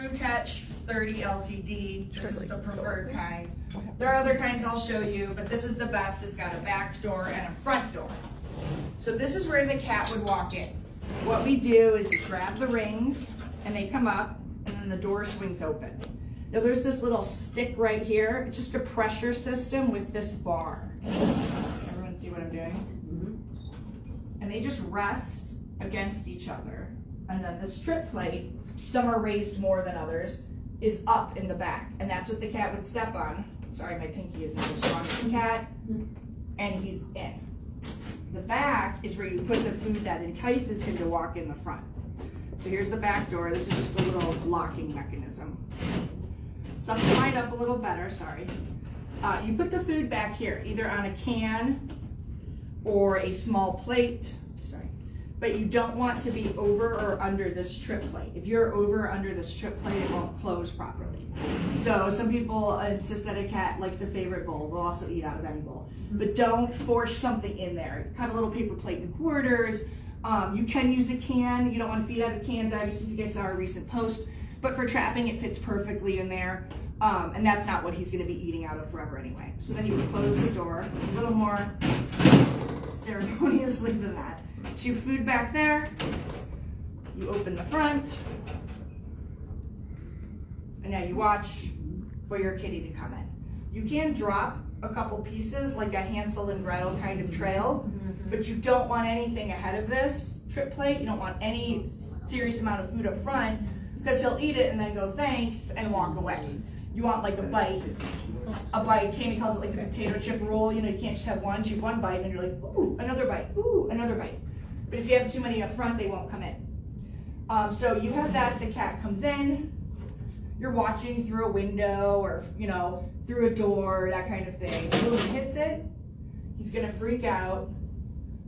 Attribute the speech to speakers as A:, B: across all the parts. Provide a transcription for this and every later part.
A: Screw Catch 30 LTD. This is the preferred kind. There are other kinds I'll show you, but this is the best. It's got a back door and a front door. So this is where the cat would walk in. What we do is we grab the rings and they come up and then the door swings open. Now there's this little stick right here. It's just a pressure system with this bar. Everyone see what I'm doing? And they just rest against each other. And then the strip plate, some are raised more than others, is up in the back. And that's what the cat would step on. Sorry, my pinky isn't as strong as the cat. And he's in. The back is where you put the food that entices him to walk in the front. So here's the back door. This is just a little locking mechanism. Something lined up a little better, sorry. You put the food back here, either on a can or a small plate. Sorry. But you don't want to be over or under this trip plate. If you're over or under this trip plate, it won't close properly. So some people insist that a cat likes a favorite bowl. They'll also eat out of any bowl. But don't force something in there. Cut a little paper plate in quarters. You can use a can. You don't want to feed out of cans, obviously, if you guys saw our recent post. But for trapping, it fits perfectly in there. And that's not what he's going to be eating out of forever anyway. So then you close the door a little more ceremoniously than that. So you food back there. You open the front. And now you watch for your kitty to come in. You can drop a couple pieces, like a Hansel and Gretel kind of trail, but you don't want anything ahead of this trip plate. You don't want any serious amount of food up front, because he'll eat it and then go thanks and walk away. You want like a bite. Tammy calls it like the potato chip roll. You know, you can't just have one, chew one bite, and you're like, ooh, another bite, ooh, another bite. But if you have too many up front, they won't come in. So you have that, the cat comes in, you're watching through a window or, you know, through a door, that kind of thing. When he hits it, he's gonna freak out,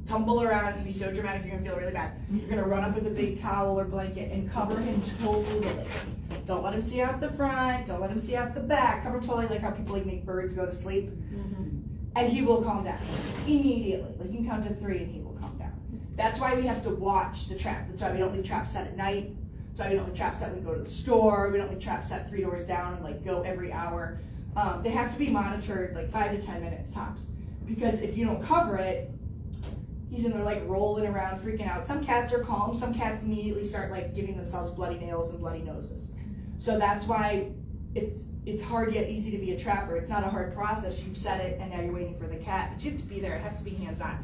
A: tumble around. It's gonna be so dramatic, you're gonna feel really bad. You're gonna run up with a big towel or blanket and cover him totally. Don't let him see out the front, don't let him see out the back. Cover totally, like how people like make birds go to sleep. And he will calm down immediately. Like you can count to 3 and he will calm down. That's why we have to watch the trap. That's why we don't leave traps set at night. That's why we don't leave traps set when we go to the store. We don't leave traps set 3 doors down and like go every hour. They have to be monitored like 5 to 10 minutes tops. Because if you don't cover it, he's in there like rolling around, freaking out. Some cats are calm. Some cats immediately start like giving themselves bloody nails and bloody noses. So that's why it's hard yet easy to be a trapper. It's not a hard process. You've set it and now you're waiting for the cat. But you have to be there. It has to be hands-on.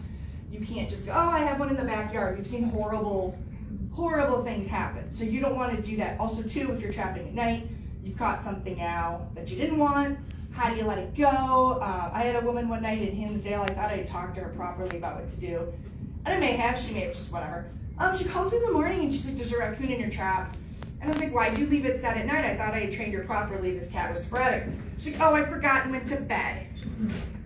A: You can't just go, oh, I have one in the backyard. We've seen horrible things happen. So you don't want to do that. Also too, if you're trapping at night, you've caught something now that you didn't want. How do you let it go? I had a woman one night in Hinsdale. I thought I had talked to her properly about what to do. And I may have, she may have, just whatever. She calls me in the morning and she's like, there's a raccoon in your trap. And I was like, why'd you leave it set at night? I thought I had trained her properly. This cat was sporadic. She's like, oh, I forgot and went to bed.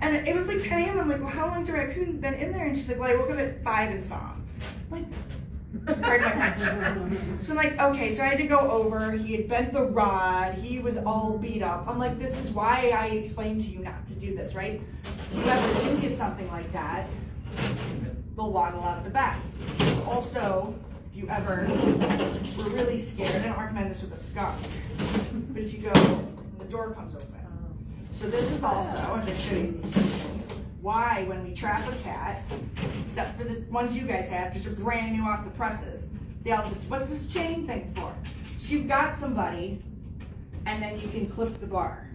A: And it was like 10 a.m. I'm like, well, how long's the raccoon been in there? And she's like, well, I woke up at 5 and saw him. I'm like, pardon my French. So I'm like, okay, so I had to go over. He had bent the rod. He was all beat up. I'm like, this is why I explained to you not to do this, right? Whoever do get something like that, they'll waddle out the back. Also, if you ever were really scared, I don't recommend this with a skunk, but if you go, the door comes open. So this is also, as I show you these things, why when we trap a cat, except for the ones you guys have, because they're brand new off the presses, they all this, what's this chain thing for? So you've got somebody, and then you can clip the bar.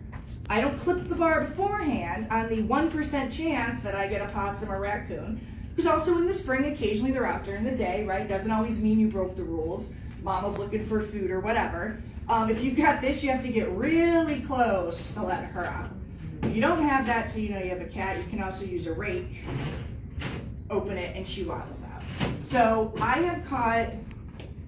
A: I don't clip the bar beforehand on the 1% chance that I get a possum or raccoon, because also in the spring, occasionally they're out during the day, right? Doesn't always mean you broke the rules. Mama's looking for food or whatever. If you've got this, you have to get really close to let her out. If you don't have that, so you know you have a cat, you can also use a rake, open it, and she waddles out. So I have caught,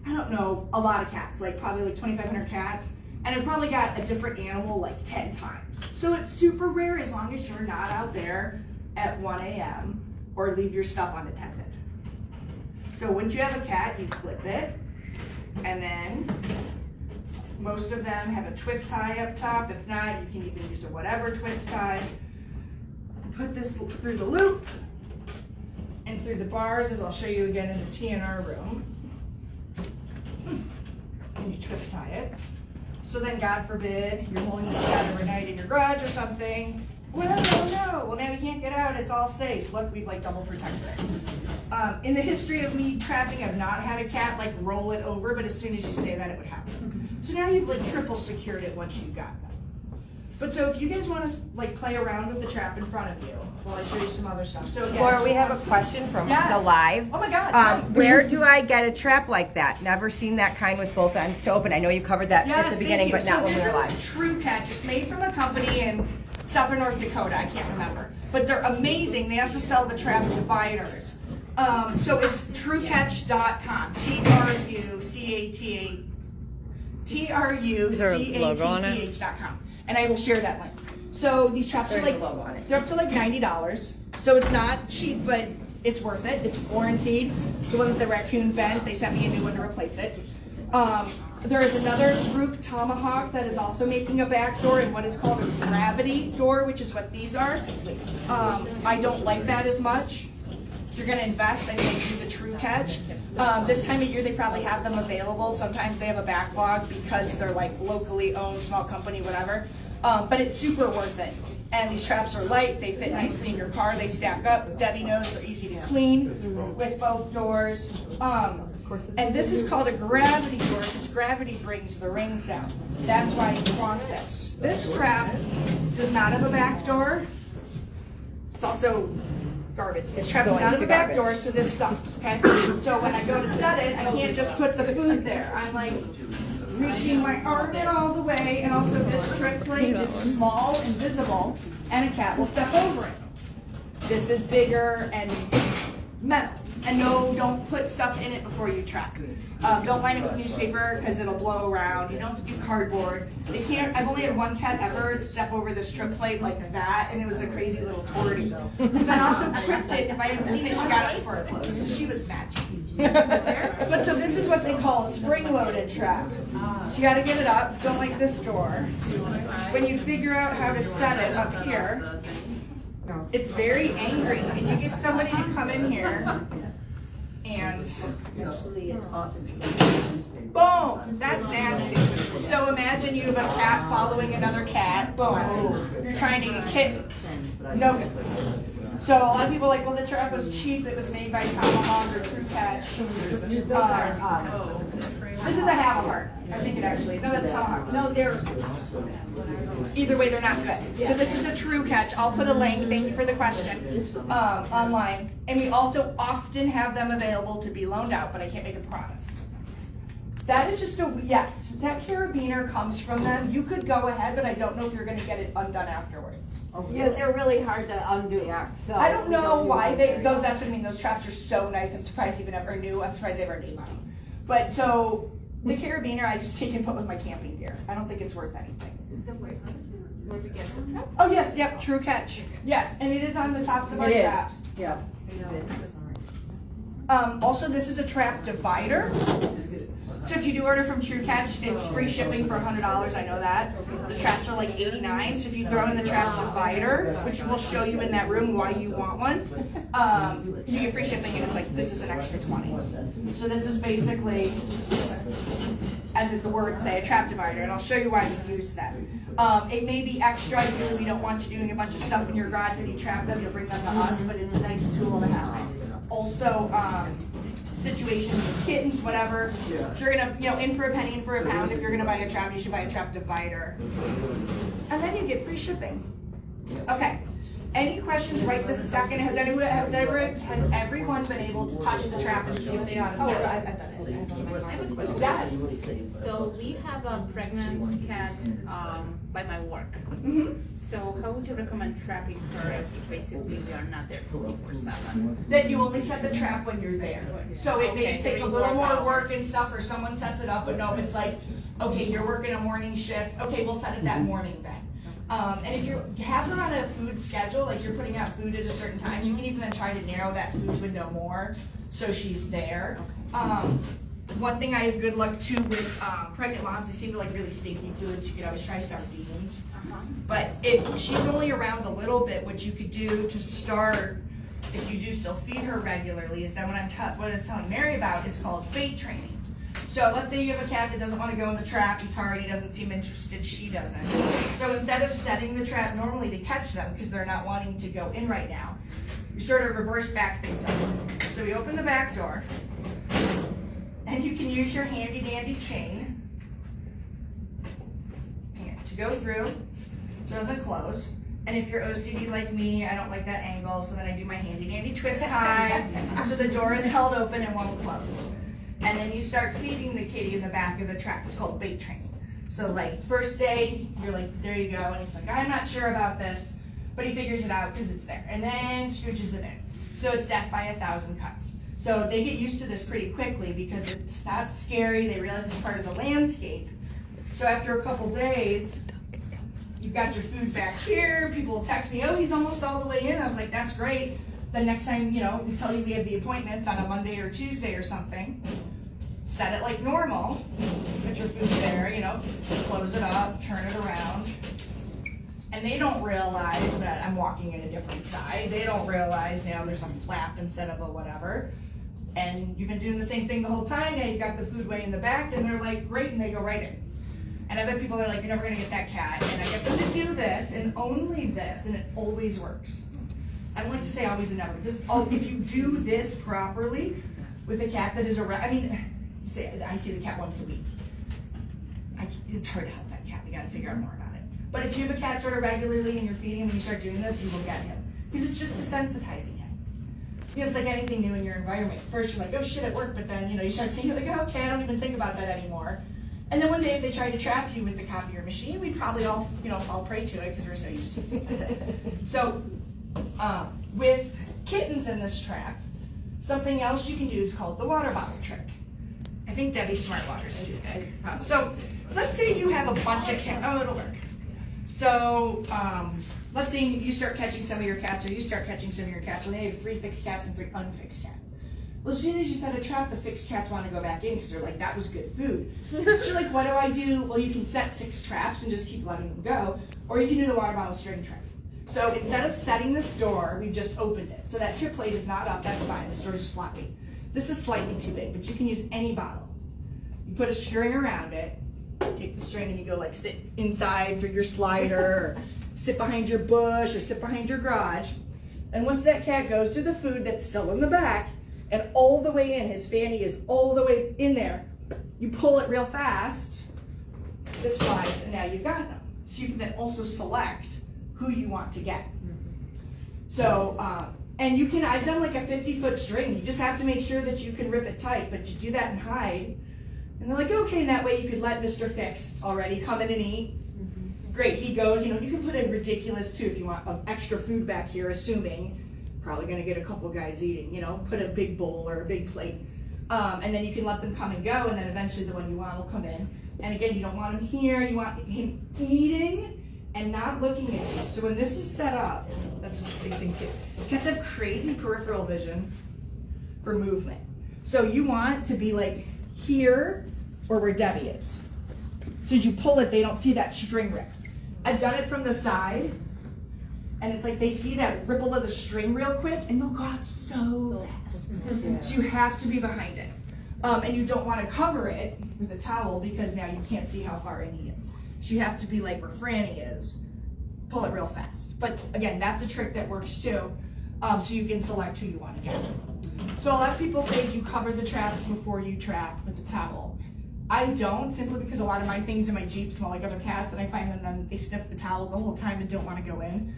A: I don't know, a lot of cats, like probably like 2,500 cats, and I've probably got a different animal like 10 times. So it's super rare as long as you're not out there at 1 a.m. or leave your stuff unattended. So once you have a cat, you clip it, and then most of them have a twist tie up top. If not, you can even use a whatever twist tie. Put this through the loop and through the bars, as I'll show you again in the Tnr room. And you twist tie it. So then, God forbid, you're holding this cat overnight in your garage or something. Well, no. Well, now we can't get out. It's all safe. Look, we've like double protected it. In the history of me trapping, I've not had a cat like roll it over, but as soon as you say that, it would happen. So now you've like triple secured it once you've got them. But so if you guys want to like play around with the trap in front of you, while I show you some other stuff. So
B: Laura, we have a question from the live.
A: Oh my God.
B: Where do I get a trap like that? Never seen that kind with both ends to open. I know you covered that at the beginning, but not when we were live.
A: This is True Catch. It's made from a company in Southern North Dakota. I can't remember. But they're amazing. They also sell the trap dividers. So it's truecatch.com. TRUCATCH.com. And I will share that link. So these traps are like, they're up to like $90. So it's not cheap, but it's worth it. It's warranted. The one that the raccoon bent, they sent me a new one to replace it. There is another group, Tomahawk, that is also making a back door in what is called a gravity door, which is what these are. I don't like that as much. If you're going to invest, I say do the True Catch. This time of year, they probably have them available. Sometimes they have a backlog because they're like locally owned, small company, whatever. But it's super worth it. And these traps are light. They fit nicely in your car. They stack up. Debbie knows they're easy to clean with both doors. And this is called a gravity door because gravity brings the rings down. That's why you want this. This trap does not have a back door. It's also garbage. This trap does not have a back door, so this sucks, okay? So when I go to set it, I can't just put the food there. I'm like reaching my arm in all the way, and also this strip plate is small and visible, and a cat will step over it. This is bigger and metal. And no, don't put stuff in it before you trap. Don't line it with newspaper because it'll blow around. You don't have to do cardboard. They can't. I've only had one cat ever step over the strip plate like that, and it was a crazy little tortie. And then also tripped it. If I hadn't seen it, she got up before it closed. So she was magic. But so this is what they call a spring-loaded trap. So you got to get it up. Don't like this door. When you figure out how to set it up here, it's very angry, and you get somebody to come in here. And boom, that's nasty. So imagine you have a cat following another cat. Boom, you're trying to get kittens. No good. So a lot of people are like, well, the trap was cheap. It was made by Tomahawk or True Catch. This is a half heart. I think it actually. No, that's Tomahawk. No, they're. Either way, they're not good. So this is a True Catch. I'll put a link. Thank you for the question. Online, and we also often have them available to be loaned out, but I can't make a promise. That is just a yes. That carabiner comes from them. You could go ahead, but I don't know if you're going to get it undone afterwards.
C: Yeah, they're really hard to undo. Yeah. So
A: I don't know why they. Those, that's what I mean. Those traps are so nice. I'm surprised even ever knew. I'm surprised they ever knew about them. But so the carabiner, I just take and put with my camping gear. I don't think it's worth anything. Oh yes, yep, True Catch. Yes, and it is on the tops of our traps.
C: Yeah.
A: Also, this is a trap divider. So if you do order from True Catch, it's free shipping for $100. I know that. The traps are like $89. So if you throw in the trap divider, which we'll show you in that room why you want one, you get free shipping, and it's like this is an extra $20. So this is basically, as the words say, a trap divider, and I'll show you why we use that. It may be extra. Usually we don't want you doing a bunch of stuff in your garage when you trap them. You'll bring them to us, but it's a nice tool to have. Also, situations with kittens, whatever. If you're gonna, in for a penny, in for a pound. If you're gonna buy a trap, you should buy a trap divider, and then you get free shipping. Okay. Any questions right this second? Has everyone been able to touch the trap and see what they ought to say?
D: I've done it. I have a question.
A: Yes.
D: So we have a pregnant cat by my work.
A: Mm-hmm.
D: So how would you recommend trapping her if basically we are not there 24/7?
A: Then you only set the trap when you're there. So it may take a little more work and stuff, or someone sets it up, but no, it's like, okay, you're working a morning shift. Okay, we'll set it that morning then. And if you have her on a food schedule, like you're putting out food at a certain time, you can even try to narrow that food window more so she's there. One thing I have good luck too with pregnant moms, they seem to like really stinky foods. You could always try sardines. But if she's only around a little bit, what you could do to start, if you do still feed her regularly, is that what I was telling Mary about is called bait training. So let's say you have a cat that doesn't want to go in the trap, he's hard, he doesn't seem interested, she doesn't. So instead of setting the trap normally to catch them, because they're not wanting to go in right now, you sort of reverse back things up. So we open the back door, and you can use your handy dandy chain to go through so it doesn't close. And if you're OCD like me, I don't like that angle, so then I do my handy dandy twist tie so the door is held open and won't close. And then you start feeding the kitty in the back of the trap. It's called bait training. So like first day, you're like, there you go, and he's like, I'm not sure about this, but he figures it out because it's there. And then scooches it in. So it's death by 1,000 cuts. So they get used to this pretty quickly because it's not scary. They realize it's part of the landscape. So after a couple days, you've got your food back here. People will text me, oh, he's almost all the way in. I was like, that's great. The next time, you know, we tell you we have the appointments on a Monday or Tuesday or something, set it like normal. Put your food there, you know, close it up, turn it around. And they don't realize that I'm walking in a different side. They don't realize now there's a flap instead of a whatever. And you've been doing the same thing the whole time. Now you got the food way in the back, and they're like, great, and they go right in. And other people are like, you're never gonna get that cat. And I get them to do this, and only this, and it always works. I don't like to say always and never, because if you do this properly with a cat that is around, I mean, I see the cat once a week. It's hard to help that cat. We gotta figure out more about it. But if you have a cat sort of regularly and you're feeding him and you start doing this, you will get him. Because it's just desensitizing him. You know, it's like anything new in your environment. First you're like, oh shit, it worked, but then you start saying, you're like, oh, okay, I don't even think about that anymore. And then one day if they tried to trap you with the copier machine, we'd probably all, fall prey to it because we're so used to using it. So, with kittens in this trap, something else you can do is called the water bottle trick. I think Debbie's Smart Water's too big. So, let's say you have a bunch of cats. Oh, it'll work. So, let's say you start catching some of your cats, or you start catching some of your cats when they have 3 fixed cats and 3 unfixed cats. Well, as soon as you set a trap, the fixed cats want to go back in because they're like, that was good food. So you're like, what do I do? Well, you can set 6 traps and just keep letting them go, or you can do the water bottle string trap. So instead of setting this door, we've just opened it. So that trip plate is not up, that's fine, this door's just floppy. This is slightly too big, but you can use any bottle. You put a string around it, take the string and you go like sit inside for your slider, or sit behind your bush, or sit behind your garage. And once that cat goes to the food that's still in the back, and all the way in, his fanny is all the way in there, you pull it real fast, this slides, and now you've got them. So you can then also select who you want to get. So, and you can, I've done like a 50-foot string. You just have to make sure that you can rip it tight, but you do that and hide. And they're like, okay, and that way you could let Mr. Fixed already come in and eat. Great, he goes, you can put in ridiculous too if you want, of extra food back here, assuming probably gonna get a couple guys eating, put a big bowl or a big plate. And then you can let them come and go, and then eventually the one you want will come in. And again, you don't want him here, you want him eating and not looking at you. So when this is set up, that's a big thing too. Cats have crazy peripheral vision for movement. So you want to be like here or where Debbie is. So as you pull it, they don't see that string rip. I've done it from the side, and it's like they see that ripple of the string real quick, and they'll go out so fast. So you have to be behind it. And you don't want to cover it with a towel because now you can't see how far in he is. So you have to be like where Franny is, pull it real fast. But again, that's a trick that works too, so you can select who you want to get. So a lot of people say you cover the traps before you trap with the towel. I don't, simply because a lot of my things in my Jeep smell like other cats, and I find them then they sniff the towel the whole time and don't want to go in.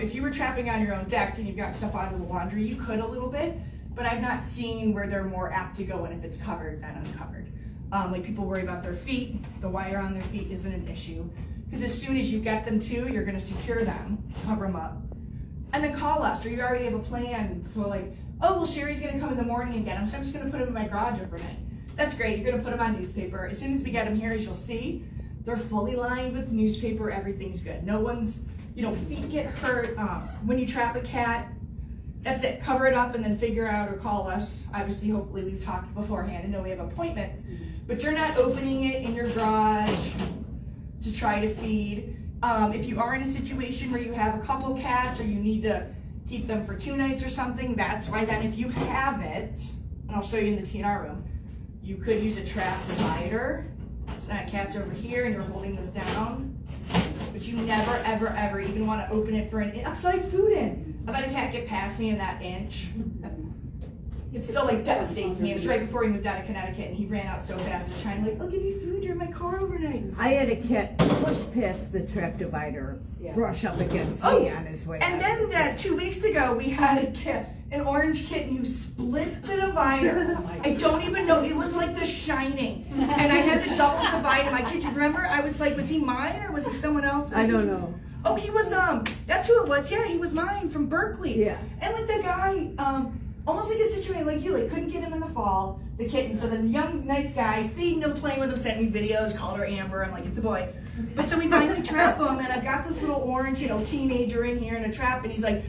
A: If you were trapping on your own deck and you've got stuff out of the laundry, you could a little bit, but I've not seen where they're more apt to go in if it's covered than uncovered. Like people worry about their feet, the wire on their feet isn't an issue, because as soon as you get them to, you're gonna secure them, cover them up, and then call us, or you already have a plan for like, oh, well, Sherry's gonna come in the morning and get them, so I'm just gonna put them in my garage overnight. That's great, you're gonna put them on newspaper. As soon as we get them here, as you'll see, they're fully lined with newspaper, everything's good. No one's, feet get hurt. When you trap a cat, that's it, cover it up and then figure out or call us. Obviously, hopefully we've talked beforehand and know we have appointments, but you're not opening it in your garage to try to feed. If you are in a situation where you have a couple cats or you need to keep them for 2 nights or something, that's why then if you have it, and I'll show you in the TNR room, You could use a trap divider. So that cat's over here and you're holding this down. But you never, ever, ever even want to open it for an inch. I'll slide food in. I've had a cat get past me in that inch. It still like devastates me. It was right before he moved out of Connecticut and he ran out so fast. He was trying like, I'll give you food, you're in my car overnight.
C: I had a cat push past the trap divider, brush up against me on his way.
A: And then 2 weeks ago, we had a cat, an orange kitten who split the divider. I don't even know, it was like The Shining. And I had to double divide him. I kid you, remember? I was like, was he mine or was he someone else's?
C: I don't know.
A: Oh, he was, that's who it was. Yeah, he was mine from Berkeley.
C: Yeah.
A: And like the guy, almost like a situation like you, like couldn't get him in the fall, the kitten. So the young, nice guy, feeding him, playing with him, sent me videos, called her Amber. I'm like, it's a boy. But so we finally trap him, and I've got this little orange, teenager in here in a trap, and he's like,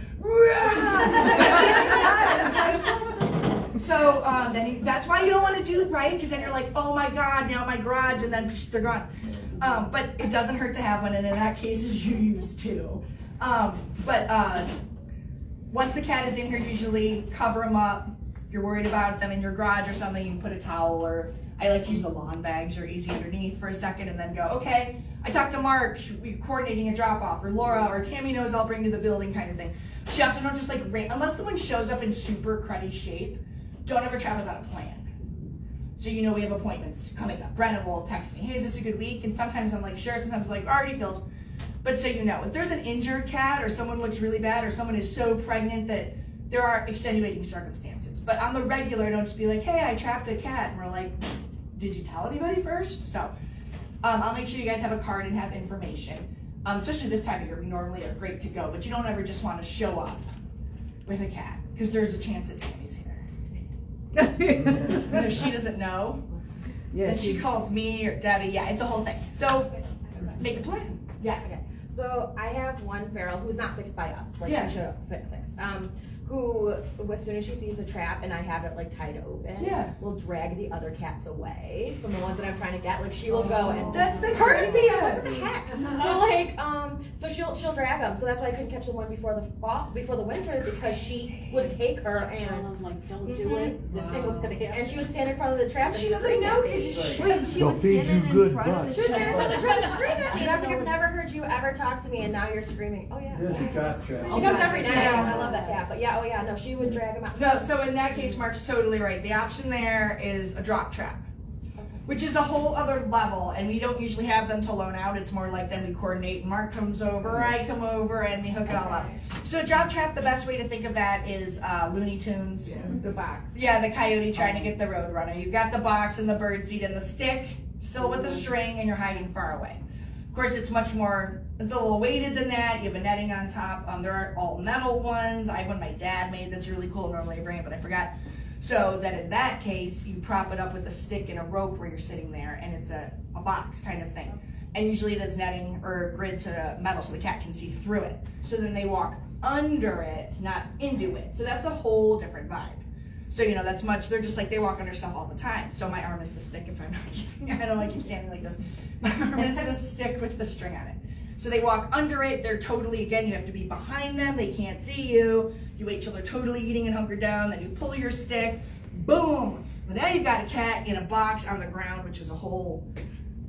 A: so then that's why you don't want to do it right, because then you're like, oh my God, now my garage, and then they're gone. But it doesn't hurt to have one, and in that case, you use two. Once the cat is in here, usually cover them up. If you're worried about them in your garage or something, you can put a towel, or I like to use the lawn bags or easy underneath for a second and then go, okay, I talked to Mark, we're coordinating a drop off, or Laura, or Tammy knows I'll bring to the building kind of thing. So you also don't just like ring, unless someone shows up in super cruddy shape, don't ever travel without a plan. So we have appointments coming up. Brenna will text me, hey, is this a good week? And sometimes I'm like, sure, sometimes I'm like, already filled. But so if there's an injured cat or someone looks really bad or someone is so pregnant that there are extenuating circumstances. But on the regular, don't just be like, hey, I trapped a cat. And we're like, did you tell anybody first? So I'll make sure you guys have a card and have information. Especially this time of year, we normally are great to go. But you don't ever just want to show up with a cat because there's a chance that Tammy's here. And if she doesn't know, then she calls me or Debbie. Yeah, it's a whole thing. So make a plan. Yes.
B: Okay. So I have one feral who's not fixed by us, like
A: Yeah.
B: she should have been fixed. Who, as soon as she sees the trap and I have it like tied open, will drag the other cats away from the ones that I'm trying to get. Like she will go and
A: that's the
B: courtesy. I'm like, what the heck? So she'll drag them. So that's why I couldn't catch the one before the winter, because she would take her and
D: like, don't do it. This thing was gonna happen.
B: and she would stand in front of the trap.
A: She doesn't know because she
E: They'll feed you good bucks.
B: She was standing in front of the trap and screaming at me. And I was like, I've never heard you ever talk to me, and now you're screaming. Oh yeah.
E: There's a cat trap.
B: She comes every night. I love that cat. But yeah, no, she would drag him out.
A: So in that case, Mark's totally right. The option there is a drop trap, which is a whole other level, and we don't usually have them to loan out. It's more like then we coordinate. Mark comes over, I come over, and we hook it all up. So a drop trap, the best way to think of that is Looney Tunes.
C: The box.
A: Yeah, the coyote trying to get the roadrunner. You've got the box and the bird seat and the stick, still with a string, and you're hiding far away. Of course, it's a little weighted than that. You have a netting on top. There are all metal ones. I have one my dad made that's really cool. Normally I bring it, but I forgot. So that in that case, you prop it up with a stick and a rope where you're sitting there, and it's a box kind of thing. And usually it is netting or grid to metal so the cat can see through it. So then they walk under it, not into it. So that's a whole different vibe. So they're just like, they walk under stuff all the time. So my arm is the stick if I'm not keeping, I don't want to keep standing like this. My arm is the stick with the string on it. So they walk under it, they're totally, again, you have to be behind them, they can't see you. You wait till they're totally eating and hunkered down, then you pull your stick, boom. But now you've got a cat in a box on the ground, which is a whole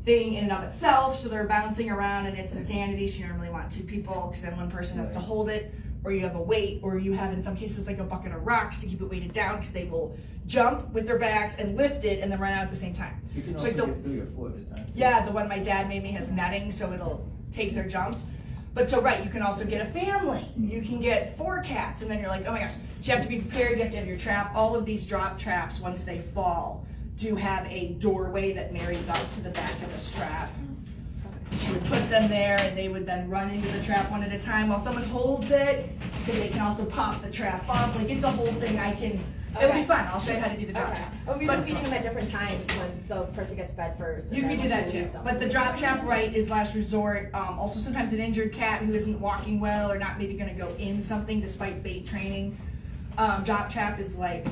A: thing in and of itself. So they're bouncing around and it's insanity. So you normally want two people because then one person has to hold it, or you have a weight, or you have in some cases like a bucket of rocks to keep it weighted down because they will jump with their backs and lift it and then run out at the same time.
E: You can
A: So
E: also
A: like
E: get through your foot at times.
A: yeah, the one my dad made me has netting, so it'll take their jumps. But so right, you can also get a family. You can get 4 cats, and then you're like, oh my gosh. So you have to be prepared, you have to have your trap. All of these drop traps, once they fall, do have a doorway that marries up to the back of the strap. She would put them there, and they would then run into the trap one at a time while someone holds it, because they can also pop the trap off. Like, it's a whole thing. It'll be fun. I'll show you how to do the drop trap.
B: Oh, we've been feeding them at different times, so the person gets fed first.
A: You can do that too. But the drop trap, right, is last resort. Also, sometimes an injured cat who isn't walking well or not maybe going to go in something despite bait training. Drop trap is like,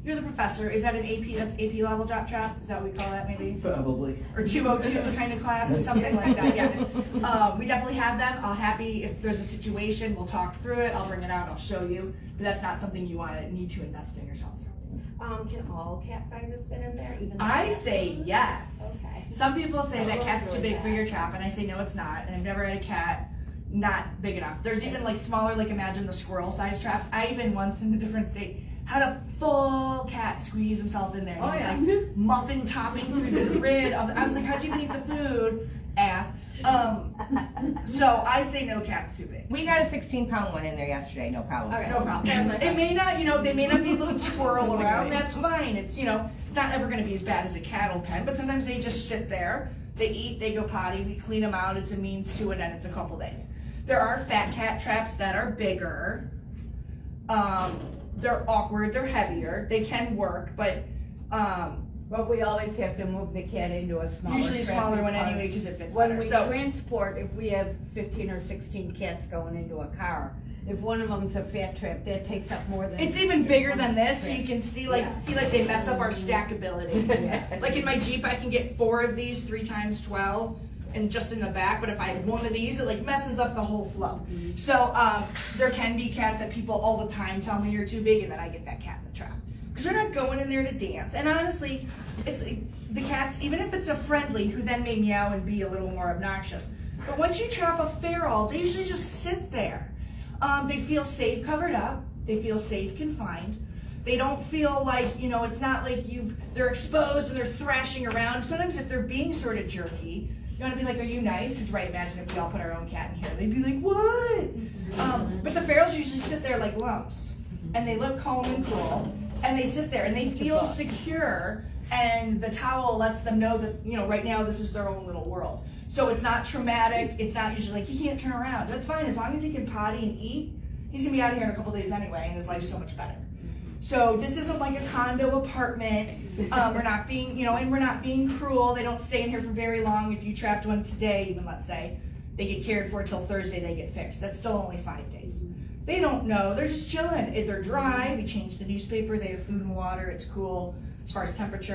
A: you're the professor. Is that an AP? That's AP level drop trap? Is that what we call that maybe?
E: Probably.
A: Or 202 kind of class and something like that, yeah. We definitely have them. If there's a situation, we'll talk through it. I'll bring it out, I'll show you. But that's not something you need to invest in yourself.
B: Can all cat sizes fit in there? Even
A: I say yes.
B: Okay.
A: Some people say that cat's too
B: really
A: big for
B: bad.
A: your trap, and I say no, it's not. And I've never had a cat not big enough. There's even like smaller, like imagine the squirrel size traps. I even once in a different state had a full cat squeeze himself in there.
C: Oh,
A: He's
C: yeah.
A: like muffin topping through the grid of I was like, how'd you even eat the food? Ass. So I say no, cat's too big.
F: We got a 16-pound one in there yesterday, no problem.
B: Okay.
A: No problem. It may not, they may not be able to twirl around. That's fine. It's, it's not ever going to be as bad as a cattle pen, but sometimes they just sit there. They eat, they go potty, we clean them out. It's a means to an end. It's a couple days. There are fat cat traps that are bigger. They're awkward. They're heavier. They can work, but
C: we always have to move the cat into a smaller
A: usually a
C: trap
A: smaller one
C: because
A: anyway because it fits
C: when
A: better.
C: we
A: So
C: transport, if we have 15 or 16 cats going into a car, if one of them's a fat trap, that takes up more than.
A: it's even bigger than this, so you can see like
C: Yeah.
A: they mess up our stackability.
C: Yeah.
A: Like in my Jeep, I can get 4 of these 3 times 12, and just in the back. But if I have one of these, it like messes up the whole flow. So there can be cats that people all the time tell me you're too big, and then I get that cat in the trap because they're not going in there to dance. And honestly, it's the cats, even if it's a friendly who then may meow and be a little more obnoxious. But once you trap a feral, they usually just sit there. They feel safe covered up. They feel safe confined. They don't feel like, it's not like they're exposed and they're thrashing around. Sometimes if they're being sort of jerky, you want to be like, are you nice? Because imagine if we all put our own cat in here. They'd be like, what? But the ferals usually sit there like lumps. And they look calm and cool. And they sit there and they feel secure. And the towel lets them know that, right now this is their own little world. So it's not traumatic. It's not usually like, he can't turn around. That's fine. As long as he can potty and eat, he's going to be out of here in a couple days anyway, and his life's so much better. So this isn't like a condo apartment. We're not being, and we're not being cruel. They don't stay in here for very long. If you trapped one today, even let's say, they get cared for till Thursday, they get fixed. That's still only 5 days. They don't know. They're just chilling. If they're dry, we change the newspaper. They have food and water. It's cool. As far as temperature,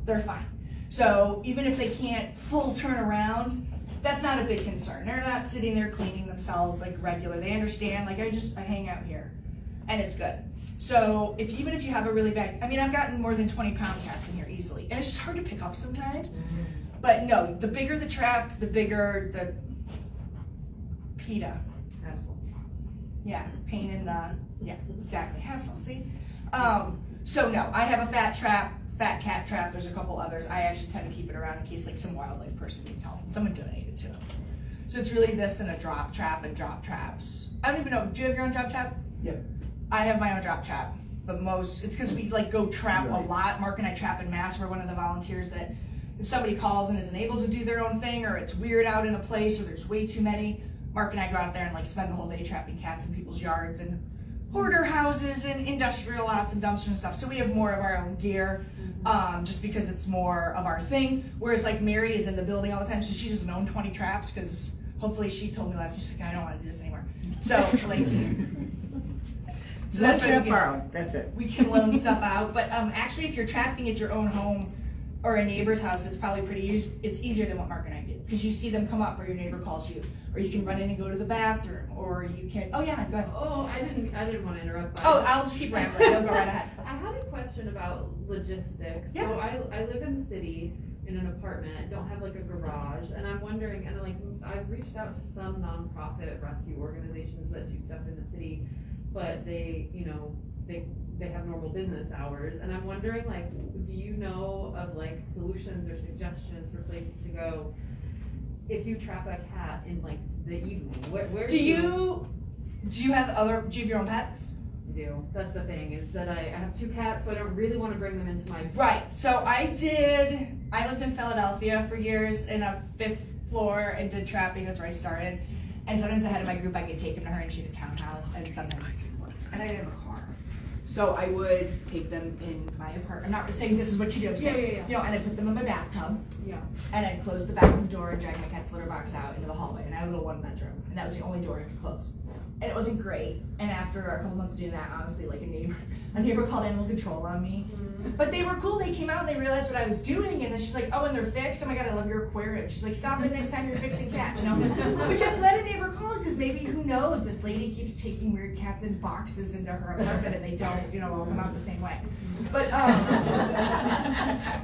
A: they're fine. So even if they can't full turn around, that's not a big concern. They're not sitting there cleaning themselves like regular. They understand, like I hang out here, and it's good. So even if you have a really bad, I've gotten more than 20-pound cats in here easily, and it's just hard to pick up sometimes. But no, the bigger the trap, the bigger the PETA.
F: Hassle.
A: Yeah, pain in the, yeah, exactly, hassle, see? So no, I have a fat cat trap, there's a couple others. I actually tend to keep it around in case like some wildlife person needs help. Someone donated to us. So it's really this and a drop trap and drop traps. I don't even know, do you have your own drop trap?
E: Yeah.
A: I have my own drop trap, but it's because we like go trap a lot. Mark and I trap in mass. We're one of the volunteers that if somebody calls and isn't able to do their own thing, or it's weird out in a place, or there's way too many, Mark and I go out there and like spend the whole day trapping cats in people's yards and hoarder houses and industrial lots and dumpsters and stuff. So we have more of our own gear, just because it's more of our thing. Whereas like Mary is in the building all the time, so she doesn't own 20 traps because hopefully she told me last night, she's like, I don't want to do this anymore. So like, so that's why
F: borrowed. That's it.
A: we can loan stuff out. But actually, if you're trapping at your own home or a neighbor's house, it's probably it's easier than what Mark and I did, because you see them come up, or your neighbor calls you, or you can run in and go to the bathroom, or you can. Oh yeah, go ahead.
G: Oh, I didn't want to interrupt. But
A: Oh, I'll just keep rambling. I'll go right ahead.
G: I had a question about logistics.
A: Yeah.
G: So I live in the city in an apartment, don't have like a garage, and I'm wondering, and like I've reached out to some nonprofit rescue organizations that do stuff in the city, but they have normal business hours, and I'm wondering, like, do you know of like solutions or suggestions for places to go if you trap a cat in like the evening? Where
A: Do you have your own pets?
G: do? That's the thing, is that I have 2 cats, so I don't really want to bring them into my.
A: Right. So I lived in Philadelphia for years in a 5th floor and did trapping. That's where I started. And sometimes the head of my group, I could take them to her and she had a townhouse, and sometimes, and I didn't have a car. So I would take them in my apartment. I'm not saying this is what you do. I'm saying,
G: Yeah.
A: and I put them in my bathtub.
G: Yeah.
A: And I'd close the bathroom door and drag my cat's litter box out into the hallway. And I had a little 1-bedroom, and that was the only door I could close. And it wasn't great. And after a couple months of doing that, honestly, like a neighbor called animal control on me. But they were cool. They came out and they realized what I was doing, and then she's like, "Oh, and they're fixed. Oh my God, I love your aquarium." She's like, "Stop it next time you're fixing cats," Which I'm glad a neighbor called, because maybe, who knows, this lady keeps taking weird cats in boxes into her apartment and they don't all come out the same way. But,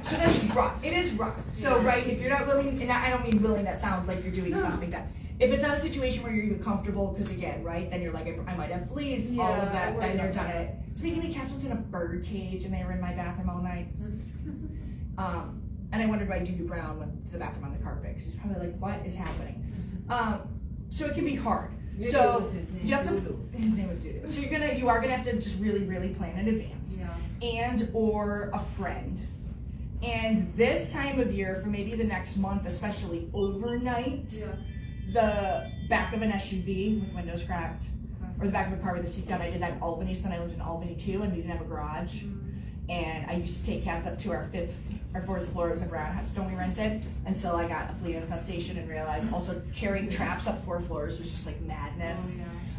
A: so that's rough. It is rough. So, right, if you're not willing, and I don't mean willing, that sounds like you're doing something that, if it's not a situation where you're even comfortable, because again, right, then you're like, I might have fleas, all of that, then you're done it. Speaking of cats, I was in a bird cage and they were in my bathroom all night. And I wondered why Doo Brown went to the bathroom on the carpet, because he's probably like, what is happening? So it can be hard. So you have to, his name was Doo. So you are gonna have to just really, really plan in advance. And or a friend. And this time of year, for maybe the next month, especially overnight, the back of an SUV with windows cracked, or the back of a car with the seat down. I did that in Albany, so then I lived in Albany too, and we didn't have a garage. And I used to take cats up to our fourth floor. It was a brownstone we rented until I got a flea infestation and realized also carrying traps up 4 floors was just like madness.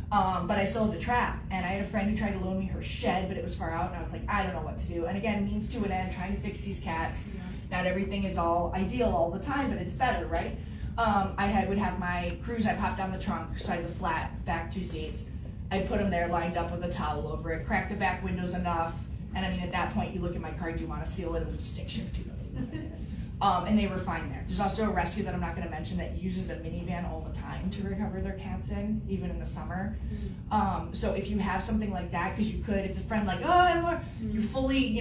A: But I still had the trap, and I had a friend who tried to loan me her shed, but it was far out, and I was like, I don't know what to do. And again, means to an end, trying to fix these cats. Not everything is all ideal all the time, but it's better, right? I would have my Cruise, I popped down the trunk, so I had the flat back 2 seats. I put them there lined up with a towel over it, cracked the back windows enough, and I mean, at that point, you look at my car, do you want to seal it? It was a stick shift, and they were fine there. There's also a rescue that I'm not going to mention that uses a minivan all the time to recover their cats in, even in the summer. So if you have something like that, because you could, if a friend like, oh, I don't want, you fully,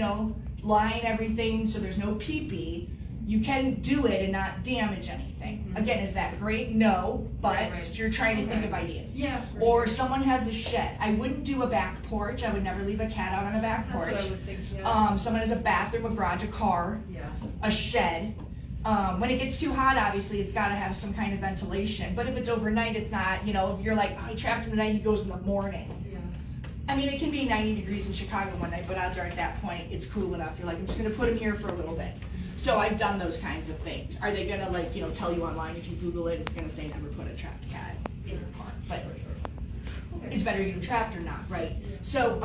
A: line everything so there's no pee-pee, you can do it and not damage anything. Again, is that great? No, but you're trying to think of ideas. Or someone has a shed. I wouldn't do a back porch. I would never leave a cat out on a back porch.
G: That's what I would think,
A: someone has a bathroom, a garage, a car, a shed. When it gets too hot, obviously, it's got to have some kind of ventilation. But if it's overnight, it's not, if you're like, oh, I trapped him tonight, he goes in the morning. I mean, it can be 90 degrees in Chicago one night, but odds are at that point, it's cool enough. You're like, I'm just going to put him here for a little bit. So I've done those kinds of things. Are they gonna tell you online if you Google it, it's gonna say never put a trapped cat in your car. But it's better you trapped or not, right? So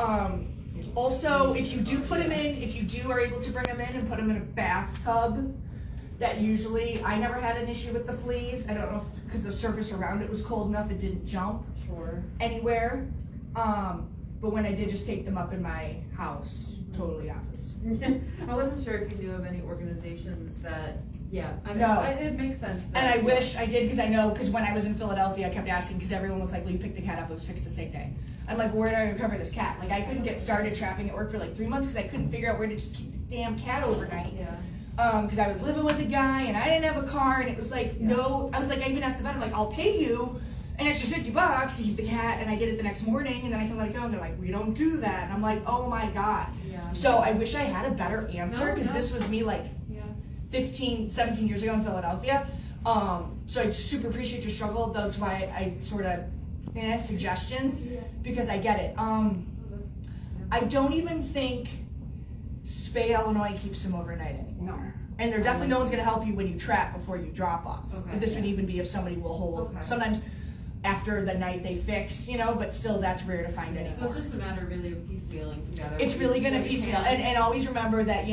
A: also if you do put them in, if you are able to bring them in and put them in a bathtub, that usually, I never had an issue with the fleas. I don't know if because the surface around it was cold enough, it didn't jump anywhere. But when I did just take them up in my house, totally office.
G: I wasn't sure if you knew of any organizations that,
A: No.
G: It makes sense.
A: And I wish I did, because when I was in Philadelphia, I kept asking, because everyone was like, will you pick the cat up? It was fixed the same day. I'm like, where do I recover this cat? Like, I couldn't get started trapping at work for like 3 months because I couldn't figure out where to just keep the damn cat overnight. Because I was living with a guy and I didn't have a car, and it was like, no. I was like, I even asked the vet, I'm like, I'll pay you an extra $50 to keep the cat, and I get it the next morning, and then I can let it go. And they're like, we don't do that. And I'm like, oh my God. So I wish I had a better answer, because this was me like 15, 17 years ago in Philadelphia. So I super appreciate your struggle. That's why I sort of suggestions, because I get it. I don't even think Spay, Illinois keeps them overnight anymore. And there definitely no one's going to help you when you trap before you drop off. This would even be if somebody will hold. Sometimes after the night they fix, but still that's rare to find anymore.
G: So it's just a matter really of piecemealing together.
A: It's really going to piecemeal. And always remember that,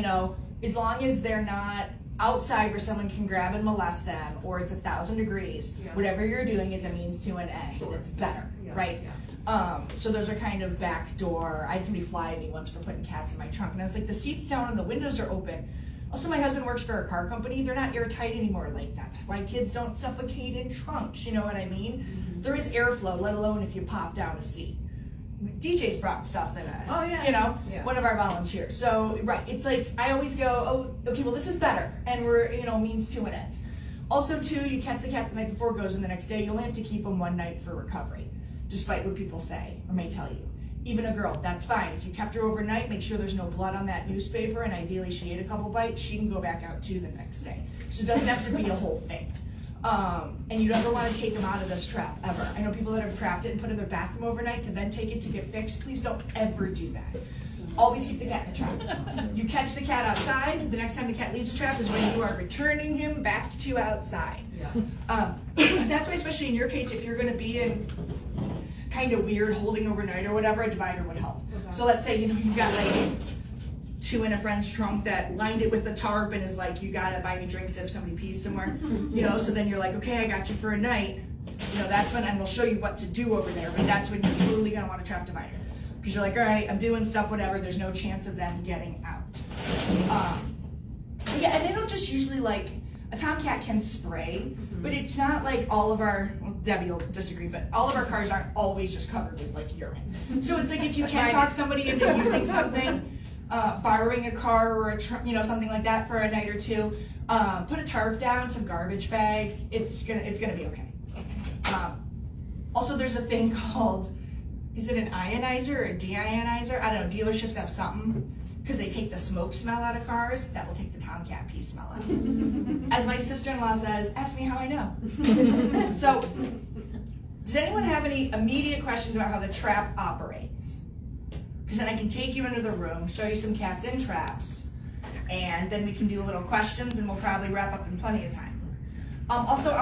A: as long as they're not outside where someone can grab and molest them, or it's 1,000 degrees, whatever you're doing is a means to an end, and it's better, right? So those are kind of backdoor. I had somebody fly at me once for putting cats in my trunk, and I was like, the seat's down and the windows are open. Also, my husband works for a car company. They're not airtight anymore. Like, that's why kids don't suffocate in trunks, you know what I mean? There is airflow, let alone if you pop down a seat. DJ's brought stuff in it, one of our volunteers. So, right, it's like, I always go, oh, okay, well, this is better, and we're, means to an end. Also, too, you catch the cat the night before, goes in the next day, you only have to keep them one night for recovery, despite what people say, or may tell you. Even a girl, that's fine. If you kept her overnight, make sure there's no blood on that newspaper, and ideally she ate a couple bites, she can go back out too the next day. So it doesn't have to be a whole thing. And you never want to take them out of this trap, ever. I know people that have trapped it and put it in their bathroom overnight to then take it to get fixed. Please don't ever do that. Always keep the cat in the trap. You catch the cat outside, the next time the cat leaves the trap is when you are returning him back to outside. That's why, especially in your case, if you're going to be in kind of weird holding overnight or whatever, a divider would help. So let's say, you've got like 2 in a friend's trunk that lined it with a tarp and is like, you gotta buy me drinks if somebody pees somewhere, so then you're like, okay, I got you for a night, that's when, and we'll show you what to do over there, but that's when you're totally gonna want a trap divider. because you're like, all right, I'm doing stuff, whatever. There's no chance of them getting out. Yeah, and they don't just usually like, a tomcat can spray, but it's not like all of our, well, Debbie will disagree, but all of our cars aren't always just covered with like urine. So it's like if you can't talk somebody into using something, borrowing a car or something like that for a night or two, put a tarp down, some garbage bags. It's gonna be okay. Also, there's a thing called, is it an ionizer or a deionizer? I don't know. Dealerships have something because they take the smoke smell out of cars. That will take the tomcat pee smell out. As my sister-in-law says, ask me how I know. So, does anyone have any immediate questions about how the trap operates? Because then I can take you into the room, show you some cats in traps, and then we can do a little questions, and we'll probably wrap up in plenty of time. Also,